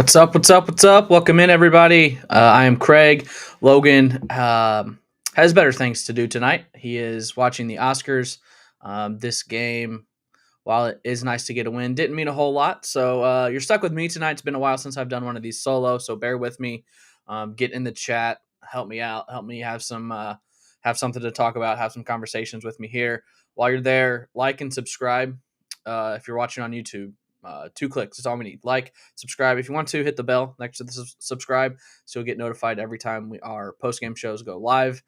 What's up? What's up? What's up? Welcome in, everybody. I am Craig. Logan has better things to do tonight. He is watching the Oscars. This game, while it is nice to get a win, didn't mean a whole lot. So you're stuck with me tonight. It's been a while since I've done one of these solo, so bear with me. Get in the chat. Help me out. Help me have something to talk about. Have some conversations with me here. While you're there, like and subscribe. If you're watching on YouTube. 2 clicks. That's all we need. Like, subscribe. If you want to, hit the bell next to the subscribe so you'll get notified every time our post-game shows go live.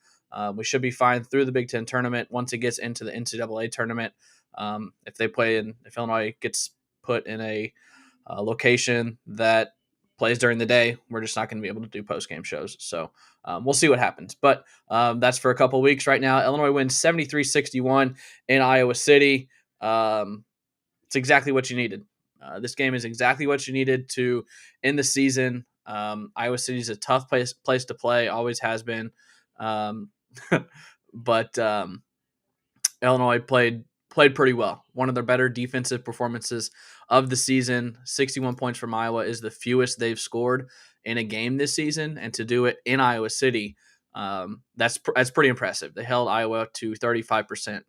We should be fine through the Big Ten tournament. Once it gets into the NCAA tournament, if Illinois gets put in a location that plays during the day, we're just not going to be able to do post-game shows. So we'll see what happens. But that's for a couple of weeks right now. Illinois wins 73-61 in Iowa City. It's exactly what you needed. This game is exactly what you needed to end the season. Iowa City is a tough place to play, always has been. But Illinois played pretty well. One of their better defensive performances of the season. 61 points from Iowa is the fewest they've scored in a game this season, and to do it in Iowa City, that's pretty impressive. They held Iowa to 35%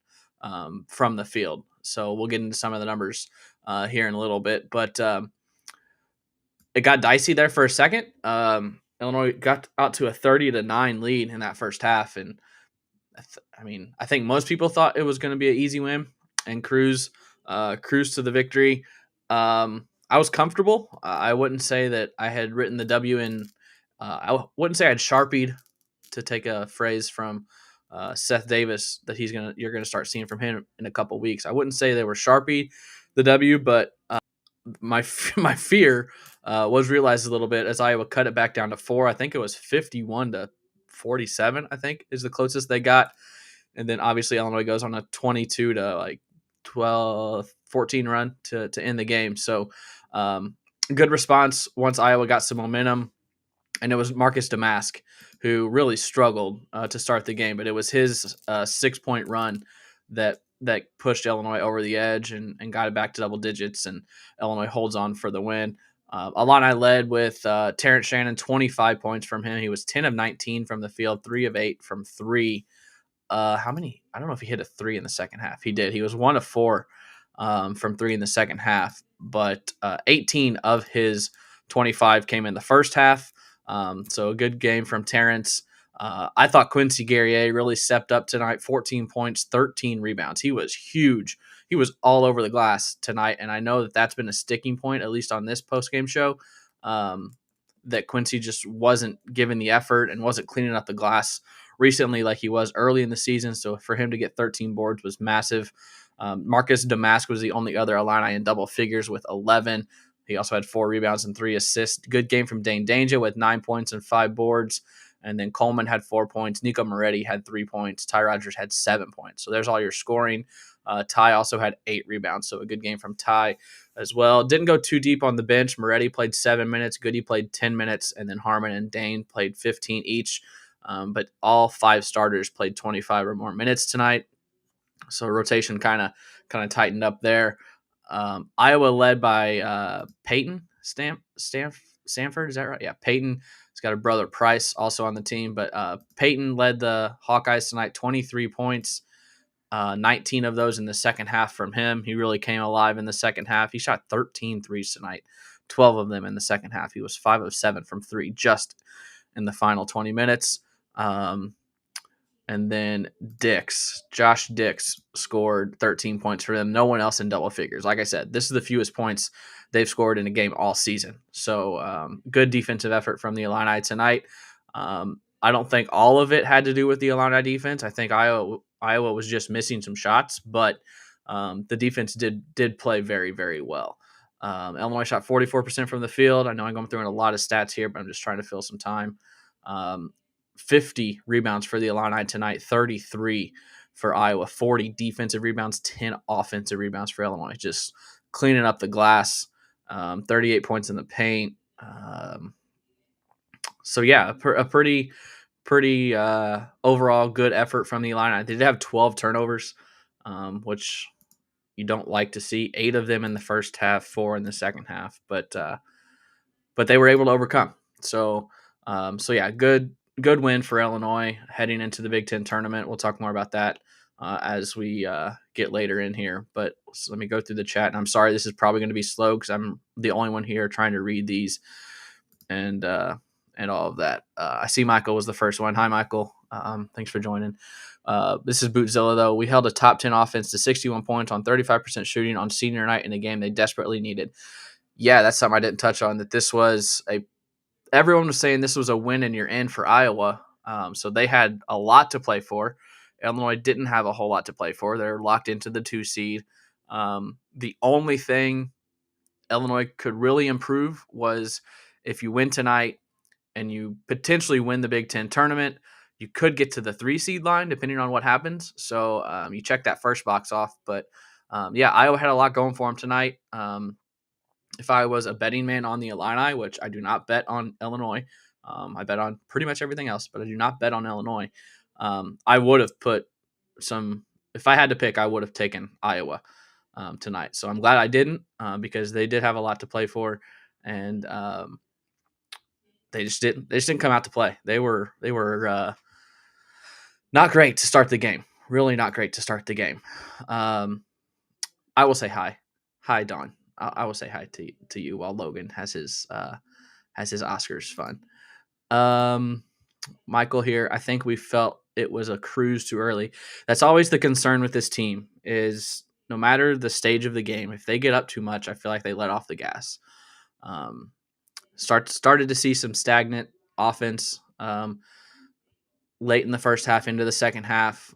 from the field. So we'll get into some of the numbers here in a little bit, but it got dicey there for a second. Illinois got out to a 30-9 lead in that first half, and I think most people thought it was going to be an easy win and cruise to the victory. I was comfortable. I wouldn't say that I had written the W in. I wouldn't say I'd sharpied, to take a phrase from Seth Davis that you're gonna start seeing from him in a couple weeks. I wouldn't say they were sharpie the W, but my fear was realized a little bit as Iowa cut it back down to 4. I think it was 51-47. I think is the closest they got, and then obviously Illinois goes on a 22 to 14 run to end the game. So good response once Iowa got some momentum. And it was Marcus Domask who really struggled to start the game, but it was his 6-point run that pushed Illinois over the edge and got it back to double digits, and Illinois holds on for the win. Illini led with Terrence Shannon, 25 points from him. He was 10 of 19 from the field, 3 of 8 from 3. How many? I don't know if he hit a 3 in the second half. He did. He was 1 of 4 from 3 in the second half, but 18 of his 25 came in the first half. So a good game from Terrence. I thought Quincy Guerrier really stepped up tonight. 14 points, 13 rebounds. He was huge. He was all over the glass tonight, and I know that that's been a sticking point, at least on this post-game show, that Quincy just wasn't giving the effort and wasn't cleaning up the glass recently like he was early in the season. So for him to get 13 boards was massive. Marcus Domask was the only other Illini in double figures with 11. He also had 4 rebounds and 3 assists. Good game from Dane Danger with 9 points and 5 boards. And then Coleman had 4 points. Nico Moretti had 3 points. Ty Rogers had 7 points. So there's all your scoring. Ty also had 8 rebounds. So a good game from Ty as well. Didn't go too deep on the bench. Moretti played 7 minutes. Goody played 10 minutes. And then Harmon and Dane played 15 each. But all 5 starters played 25 or more minutes tonight. So rotation kind of tightened up there. Iowa led by Peyton Stanford. Is that right? Yeah, Peyton. He's got a brother Price also on the team, but Peyton led the Hawkeyes tonight, 23 points, 19 of those in the second half from him. He really came alive in the second half. He shot 13 threes tonight, 12 of them in the second half. He was 5 of 7 from 3 just in the final 20 minutes. And then Josh Dix scored 13 points for them. No one else in double figures. Like I said, this is the fewest points they've scored in a game all season. So good defensive effort from the Illini tonight. I don't think all of it had to do with the Illini defense. I think Iowa was just missing some shots, but the defense did play very, very well. Illinois shot 44% from the field. I know I'm going through a lot of stats here, but I'm just trying to fill some time. 50 rebounds for the Illini tonight, 33 for Iowa, 40 defensive rebounds, 10 offensive rebounds for Illinois. Just cleaning up the glass, 38 points in the paint. So yeah, a pretty overall good effort from the Illini. They did have 12 turnovers, which you don't like to see. 8 of them in the first half, 4 in the second half. But but they were able to overcome. So yeah, good win for Illinois heading into the Big Ten tournament. We'll talk more about that as we get later in here. But let me go through the chat. And I'm sorry, this is probably going to be slow because I'm the only one here trying to read these and all of that. I see Michael was the first one. Hi, Michael. Thanks for joining. This is Bootzilla, though. We held a top 10 offense to 61 points on 35% shooting on senior night in a game they desperately needed. Yeah, that's something I didn't touch on, that this was everyone was saying this was a win and you're in for Iowa. So they had a lot to play for. Illinois didn't have a whole lot to play for. They're locked into the 2 seed. The only thing Illinois could really improve was if you win tonight and you potentially win the Big Ten tournament, you could get to the 3 seed line depending on what happens. So you check that first box off. But yeah, Iowa had a lot going for them tonight. If I was a betting man on the Illini, which I do not bet on Illinois, I bet on pretty much everything else, but I do not bet on Illinois. I would have put some, if I had to pick, I would have taken Iowa tonight. So I'm glad I didn't because they did have a lot to play for, and they just didn't come out to play. They were not great to start the game. Really not great to start the game. I will say hi, Don. I will say hi to you while Logan has his Oscars fun. Michael here. I think we felt it was a cruise too early. That's always the concern with this team, is no matter the stage of the game, if they get up too much, I feel like they let off the gas. Started to see some stagnant offense late in the first half into the second half,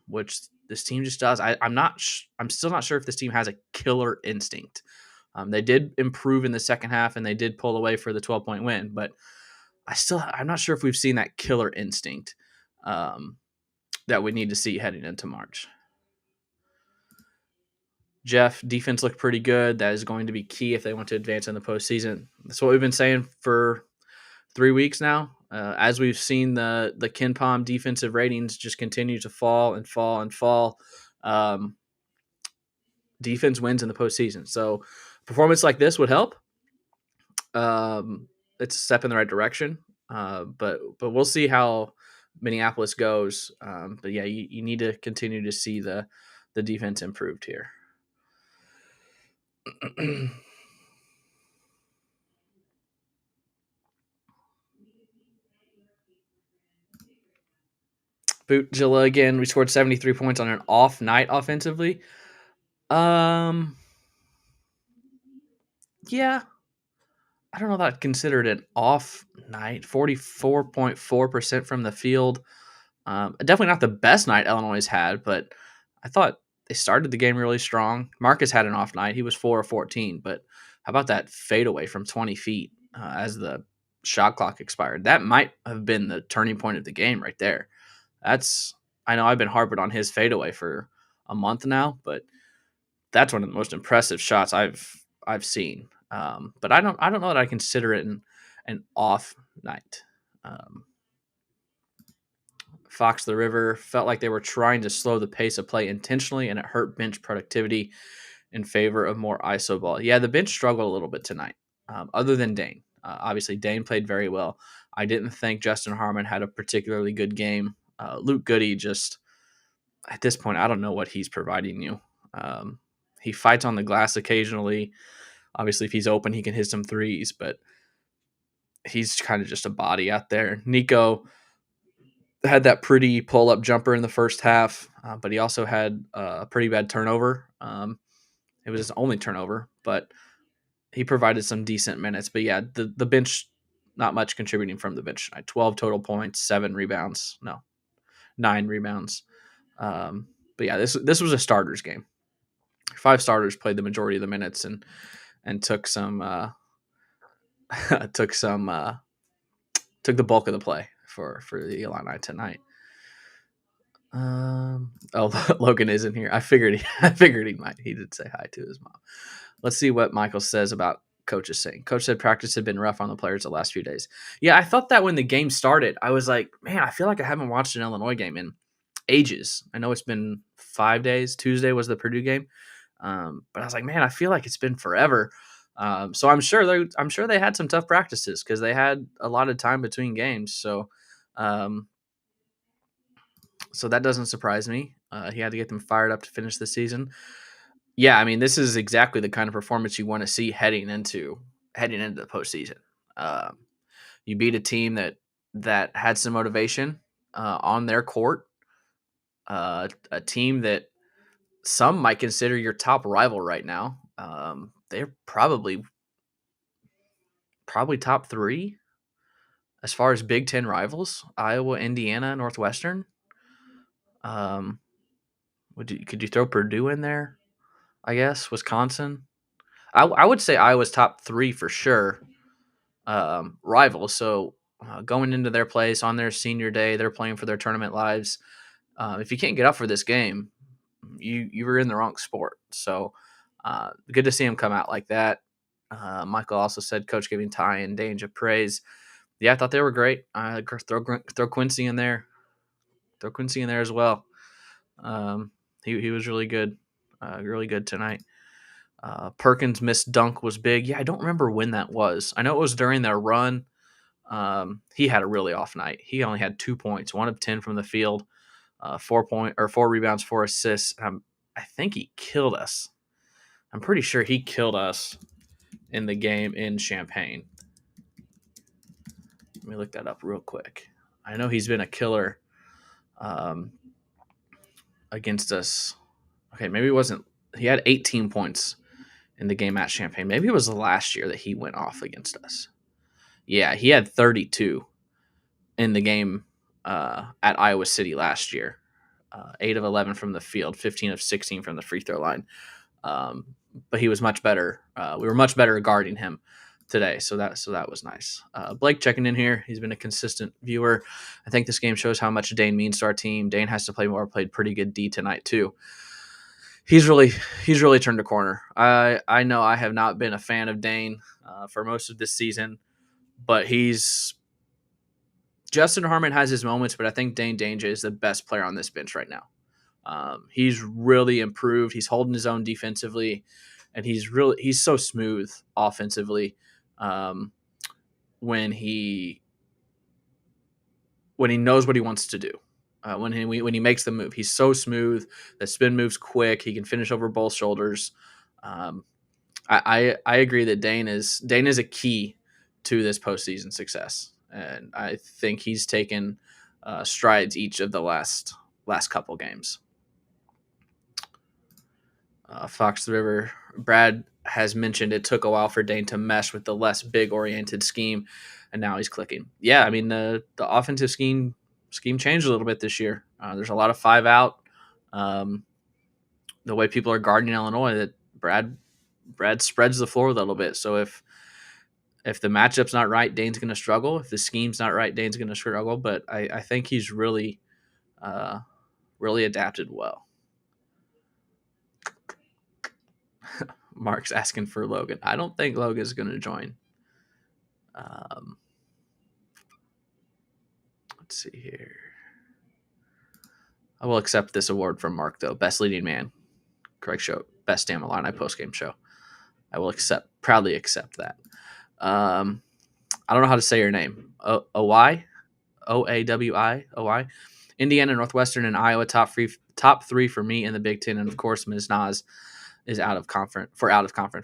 which this team just does. I'm still not sure if this team has a killer instinct. They did improve in the second half and they did pull away for the 12-point win, but I'm not sure if we've seen that killer instinct that we need to see heading into March. Jeff, defense looked pretty good. That is going to be key if they want to advance in the postseason. That's what we've been saying for 3 weeks now. As we've seen the KenPom defensive ratings just continue to fall and fall and fall. Defense wins in the postseason. So performance like this would help. It's a step in the right direction. But we'll see how Minneapolis goes. But yeah, you need to continue to see the defense improved here. Bootzilla again. We scored 73 points on an off night offensively. Yeah. I don't know that I'd consider it an off night. 44.4% from the field. Definitely not the best night Illinois had, but I thought they started the game really strong. Marcus had an off night. He was 4 of 14, but how about that fadeaway from 20 feet as the shot clock expired? That might have been the turning point of the game right there. I know I've been harping on his fadeaway for a month now, but that's one of the most impressive shots I've seen. But I don't know that I consider it an off night. Fox the River felt like they were trying to slow the pace of play intentionally, and it hurt bench productivity in favor of more ISO ball. Yeah, the bench struggled a little bit tonight, other than Dane. Obviously, Dane played very well. I didn't think Justin Harmon had a particularly good game. Luke Goody just, at this point, I don't know what he's providing you. He fights on the glass occasionally. Obviously, if he's open, he can hit some threes, but he's kind of just a body out there. Nico had that pretty pull-up jumper in the first half, but he also had a pretty bad turnover. It was his only turnover, but he provided some decent minutes. But yeah, the bench, not much contributing from the bench. 12 total points, 9 rebounds. But yeah, this was a starters game. 5 starters played the majority of the minutes and took some took the bulk of the play for the Illini tonight. Logan isn't here. I figured he might. He did say hi to his mom. Let's see what Michael says about Coach is saying. Coach said practice had been rough on the players the last few days. Yeah, I thought that when the game started. I was like, man, I feel like I haven't watched an Illinois game in ages. I know it's been 5 days. Tuesday was the Purdue game. But I was like, man, I feel like it's been forever. So I'm sure they had some tough practices because they had a lot of time between games. Um, so that doesn't surprise me. He had to get them fired up to finish the season. Yeah, I mean, this is exactly the kind of performance you want to see heading into the postseason. Um, you beat a team that had some motivation on their court, a team that some might consider your top rival right now. They're probably top three as far as Big Ten rivals: Iowa, Indiana, Northwestern. Um, could you throw Purdue in there? I guess Wisconsin. I would say Iowa's top three for sure. Rivals. So going into their place on their senior day, they're playing for their tournament lives. If you can't get up for this game, you were in the wrong sport. So good to see him come out like that. Michael also said Coach giving Ty and Danger praise. Yeah, I thought they were great. Throw Quincy in there. Throw Quincy in there as well. Um, he was really good tonight. Perkins' missed dunk was big. Yeah, I don't remember when that was. I know it was during their run. He had a really off night. He only had 2 points, 1 of 10 from the field, 4 rebounds, 4 assists. I think he killed us. I'm pretty sure he killed us in the game in Champaign. Let me look that up real quick. I know he's been a killer um, against us. Okay, maybe it wasn't. He had 18 points in the game at Champaign. Maybe it was the last year that he went off against us. Yeah, he had 32 in the game at Iowa City last year. 8 of 11 from the field, 15 of 16 from the free throw line. But he was much better. We were much better guarding him today, so that was nice. Blake checking in here. He's been a consistent viewer. I think this game shows how much Dane means to our team. Dane has to play more. Played pretty good D tonight too. He's really turned a corner. I know I have not been a fan of Dane for most of this season, but Justin Harmon has his moments, but I think Dane Danger is the best player on this bench right now. He's really improved. He's holding his own defensively, and he's so smooth offensively. When he knows what he wants to do, when he makes the move, he's so smooth. The spin moves quick. He can finish over both shoulders. Um, I agree that Dane is a key to this postseason success, and I think he's taken strides each of the last couple games. Fox the River, Brad has mentioned it took a while for Dane to mesh with the less big oriented scheme, and now he's clicking. Yeah, I mean the offensive scheme changed a little bit this year. There's a lot of 5 out. The way people are guarding Illinois, that Brad spreads the floor a little bit. So if the matchup's not right, Dane's going to struggle. If the scheme's not right, Dane's going to struggle. But I think he's really adapted well. Mark's asking for Logan. I don't think Logan's going to join. Let's see here. I will accept this award from Mark, though. Best leading man, Craig Choate. Best Damn Illini postgame show. I will proudly accept that. I don't know how to say your name. Oawi? Oawi? Oawi? Indiana, Northwestern, and Iowa top three for me in the Big Ten, and of course, Ms. Nas is out of conference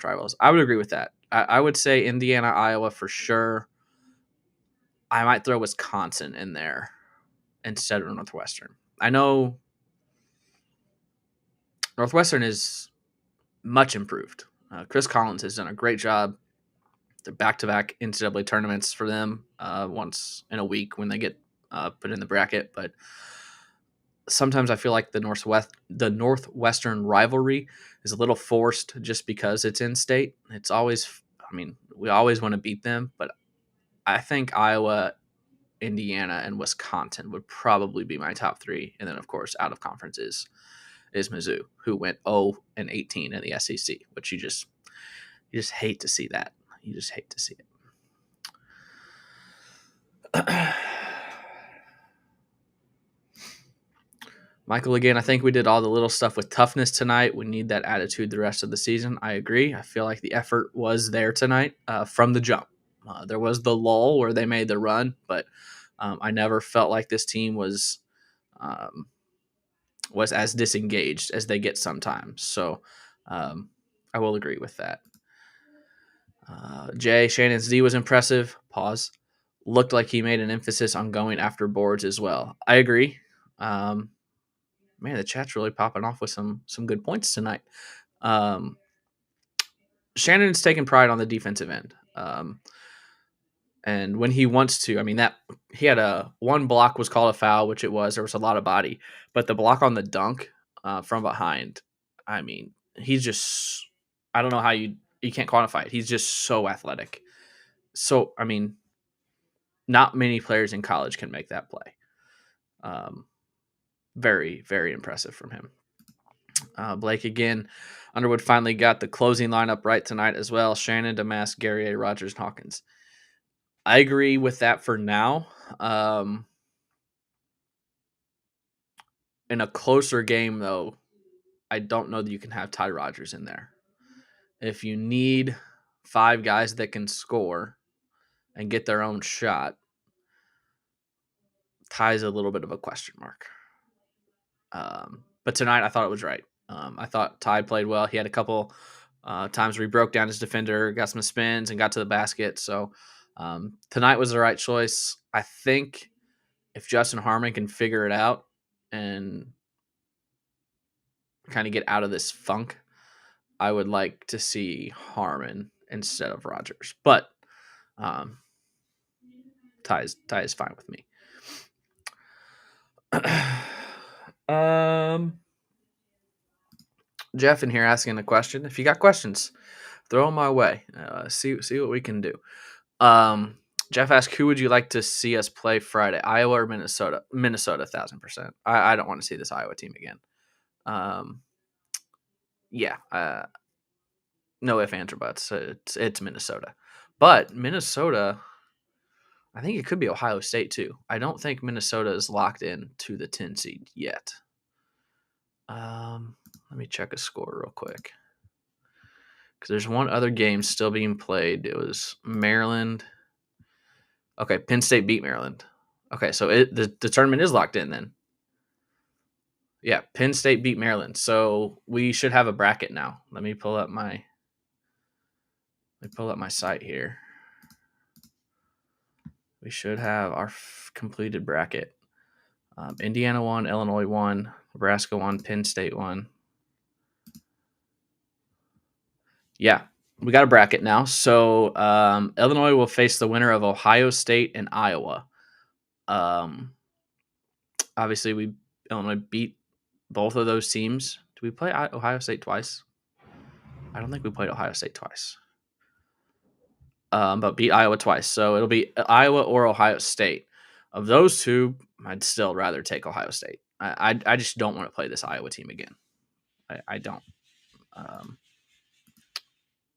rivals. I would agree with that. I would say Indiana, Iowa for sure. I might throw Wisconsin in there instead of Northwestern. I know Northwestern is much improved. Chris Collins has done a great job. They're back-to-back NCAA tournaments for them once in a week when they get put in the bracket. But sometimes I feel like the Northwestern rivalry is a little forced just because it's in state. It's always, I mean, we always want to beat them, but I think Iowa, Indiana, and Wisconsin would probably be my top 3. And then, of course, out of conference is Mizzou, who went 0-18 in the SEC, which you just hate to see that. You just hate to see it. Michael, again, I think we did all the little stuff with toughness tonight. We need that attitude the rest of the season. I agree. I feel like the effort was there tonight from the jump. There was the lull where they made the run, but I never felt like this team um, was as disengaged as they get sometimes. So I will agree with that. Jay, Shannon's D was impressive. Pause. Looked like he made an emphasis on going after boards as well. I agree. Man, the chat's really popping off with some good points tonight. Shannon's taking pride on the defensive end. And when he wants to, I mean, that he had one block was called a foul, which it was. There was a lot of body, but the block on the dunk from behind, I mean, he's just, I don't know how you can't quantify it. He's just so athletic. So, I mean, not many players in college can make that play. Very, very impressive from him. Blake again. Underwood finally got the closing lineup right tonight as well. Shannon, Domask, Guerrier, Rogers, and Hawkins. I agree with that for now. In a closer game, though, I don't know that you can have Ty Rogers in there. If you need 5 guys that can score and get their own shot, Ty's a little bit of a question mark. But tonight I thought it was right. I thought Ty played well. He had a couple times where he broke down his defender, got some spins, and got to the basket. So tonight was the right choice. I think if Justin Harmon can figure it out and kind of get out of this funk, I would like to see Harmon instead of Rogers. But Ty is fine with me. Jeff in here asking a question. If you got questions, throw them my way. See what we can do. Jeff asked, who would you like to see us play Friday, Iowa or Minnesota? Minnesota, 1,000%. I don't want to see this Iowa team again. Yeah. No ifs, ands, or buts. It's Minnesota. But Minnesota, I think it could be Ohio State too. I don't think Minnesota is locked in to the 10 seed yet. Let me check a score real quick. Because there's one other game still being played. It was Maryland. Okay, Penn State beat Maryland. Okay, so the tournament is locked in then. Yeah, Penn State beat Maryland. So we should have a bracket now. Let me pull up my site here. We should have our completed bracket. Indiana won, Illinois won, Nebraska won, Penn State won. Yeah, we got a bracket now. So Illinois will face the winner of Ohio State and Iowa. Obviously, Illinois beat both of those teams. Did we play Ohio State twice? I don't think we played Ohio State twice. But beat Iowa twice. So it'll be Iowa or Ohio State. Of those two, I'd still rather take Ohio State. I just don't want to play this Iowa team again. I don't.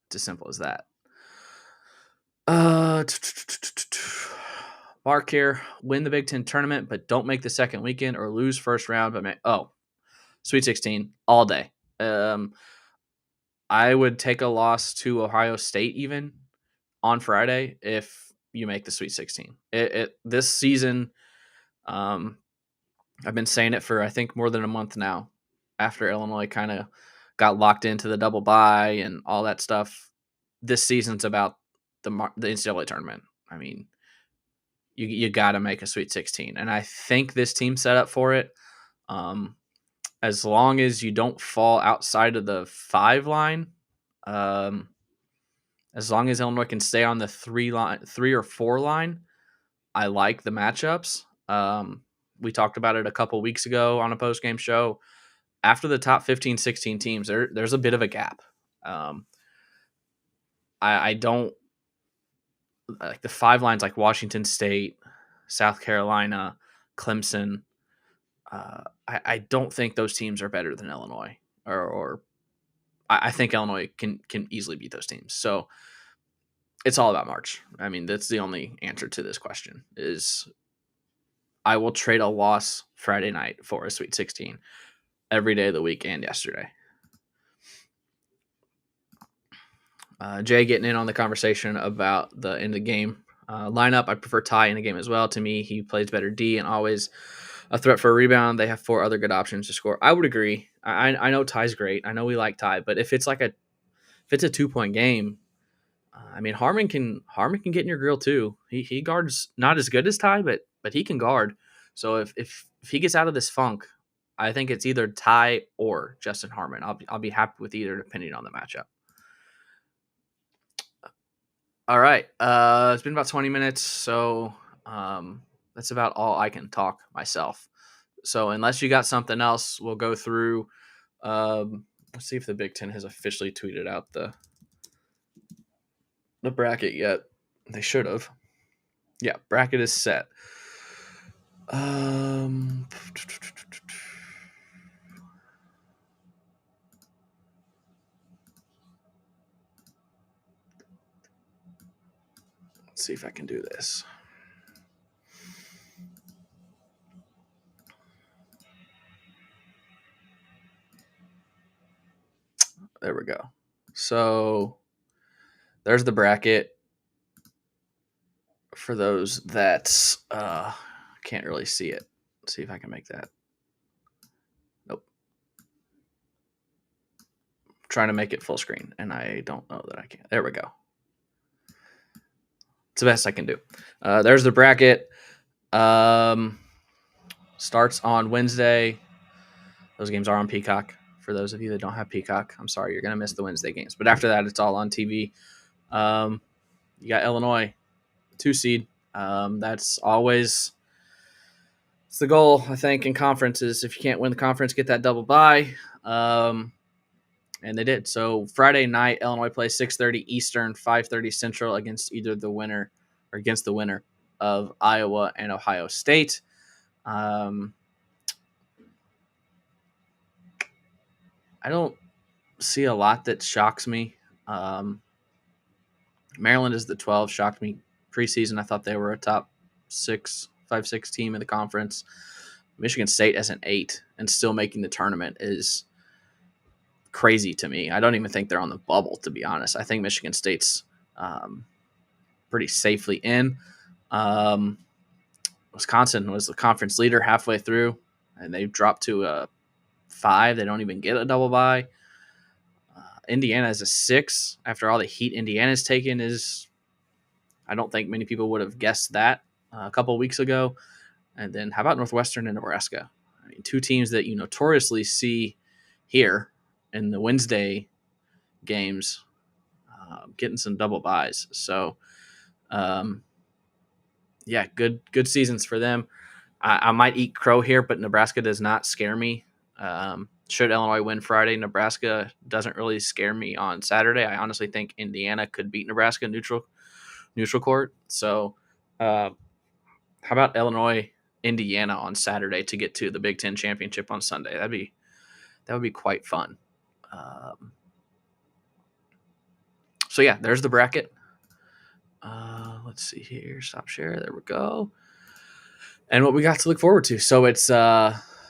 It's as simple as that. Mark here, win the Big Ten tournament, but don't make the second weekend or lose first round. But Sweet 16 all day. I would take a loss to Ohio State even on Friday if you make the Sweet 16. This season, I've been saying it for I think more than a month now. After Illinois kind of got locked into the double bye and all that stuff, this season's about the NCAA tournament. I mean, you got to make a Sweet 16, and I think this team's set up for it. As long as you don't fall outside of the 5 line, as long as Illinois can stay on the 3 or 4 line, I like the matchups. We talked about it a couple weeks ago on a post-game show. After the top 15, 16 teams, there's a bit of a gap. I don't like the 5 lines like Washington State, South Carolina, Clemson. I don't think those teams are better than Illinois, or I think Illinois can easily beat those teams. So it's all about March. I mean, that's the only answer to this question is I will trade a loss Friday night for a Sweet 16 every day of the week and yesterday. Jay getting in on the conversation about the end of the game lineup. I prefer Ty in the game as well. To me, he plays better D and always a threat for a rebound. They have 4 other good options to score. I would agree. I know Ty's great. I know we like Ty, but if it's a 2-point game, I mean Harmon can get in your grill too. He guards not as good as Ty, but he can guard. So if he gets out of this funk, I think it's either Ty or Justin Harmon. I'll be happy with either depending on the matchup. All right. It's been about 20 minutes, so that's about all I can talk myself. So unless you got something else, we'll go through. Let's see if the Big Ten has officially tweeted out the bracket yet. They should have. Yeah, bracket is set. Let's see if I can do this. There we go. So there's the bracket. For those that can't really see it. Let's see if I can make that. Nope. I'm trying to make it full screen, and I don't know that I can. There we go. It's the best I can do. There's the bracket. Starts on Wednesday. Those games are on Peacock. For those of you that don't have Peacock, I'm sorry, you're going to miss the Wednesday games. But after that, it's all on TV. You got Illinois, 2 seed. That's always it's the goal, I think, in conferences. If you can't win the conference, get that double bye. And they did. So Friday night, Illinois plays 6:30 Eastern, 5:30 Central against the winner of Iowa and Ohio State. I don't see a lot that shocks me. Maryland is the 12, shocked me preseason. I thought they were a top 5-6 team in the conference. Michigan State as an 8 and still making the tournament is crazy to me. I don't even think they're on the bubble, to be honest. I think Michigan State's pretty safely in. Wisconsin was the conference leader halfway through, and they dropped to a 5. They don't even get a double bye. Indiana is a 6 after all the heat Indiana's taken. I don't think many people would have guessed that a couple of weeks ago. And then how about Northwestern and Nebraska? I mean, 2 teams that you notoriously see here in the Wednesday games getting some double buys. So, yeah, good seasons for them. I might eat crow here, but Nebraska does not scare me. Should Illinois win Friday, Nebraska doesn't really scare me on Saturday. I honestly think Indiana could beat Nebraska neutral court. So, how about Illinois, Indiana on Saturday to get to the Big Ten championship on Sunday? That would be quite fun. So yeah, there's the bracket. Let's see here. Stop share. There we go. And what we got to look forward to. So it's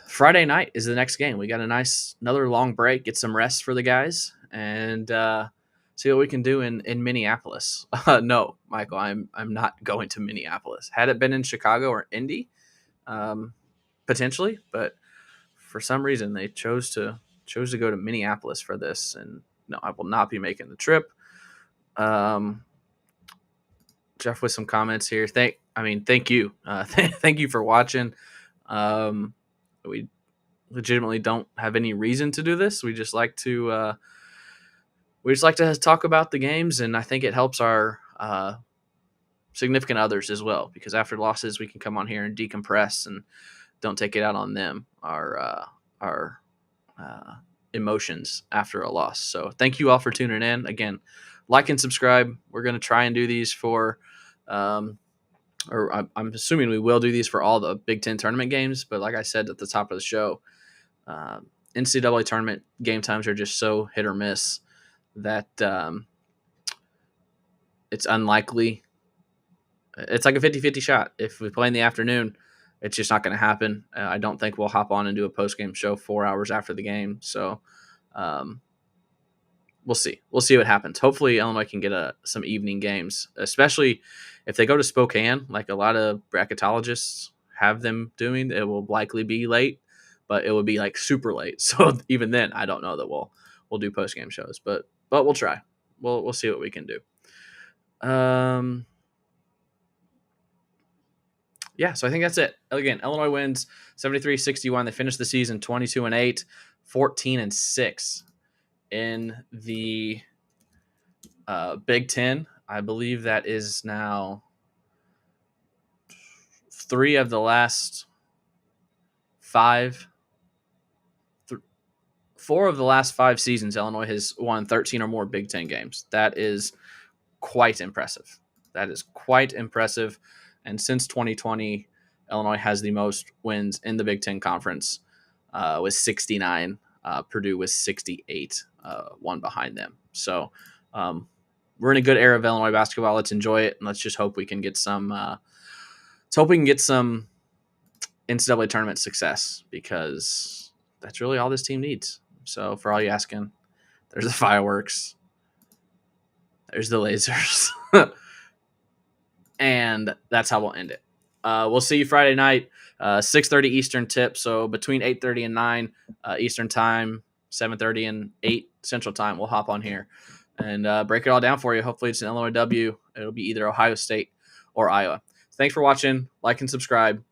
Friday night is the next game. We got another long break, get some rest for the guys, and see what we can do in Minneapolis. No, Michael, I'm not going to Minneapolis. Had it been in Chicago or Indy, potentially, but for some reason they chose to go to Minneapolis for this, and no, I will not be making the trip. Jeff with some comments here. Thank you. Thank you for watching. We legitimately don't have any reason to do this. We just like to talk about the games, and I think it helps our significant others as well, because after losses we can come on here and decompress and don't take it out on them, our emotions after a loss. So thank you all for tuning in. Again, like and subscribe. We're going to try and do these for I'm assuming we will do these for all the Big Ten tournament games. But like I said at the top of the show, NCAA tournament game times are just so hit or miss that it's unlikely. It's like a 50-50 shot. If we play in the afternoon, it's just not going to happen. I don't think we'll hop on and do a post-game show 4 hours after the game. So we'll see. We'll see what happens. Hopefully Illinois can get some evening games, especially if they go to Spokane, like a lot of bracketologists have them doing. It will likely be late, but it will be like super late. So even then, I don't know that we'll do post-game shows, but we'll try. We'll see what we can do. Yeah, so I think that's it. Again, Illinois wins 73-61. They finished the season 22-8, 14-6 in the Big Ten. I believe that is now 4 of the last 5 seasons. Illinois has won 13 or more Big Ten games. That is quite impressive. And since 2020, Illinois has the most wins in the Big Ten Conference with 69. Purdue was 68, one behind them. So we're in a good era of Illinois basketball. Let's enjoy it, and let's just hope we can get some. NCAA tournament success, because that's really all this team needs. So for all you asking, there's the fireworks, there's the lasers. And that's how we'll end it. We'll see you Friday night, 6:30 Eastern tip. So between 8:30 and 9 Eastern time, 7:30 and 8 Central time, we'll hop on here and break it all down for you. Hopefully it's an Illinois W. It'll be either Ohio State or Iowa. Thanks for watching. Like and subscribe.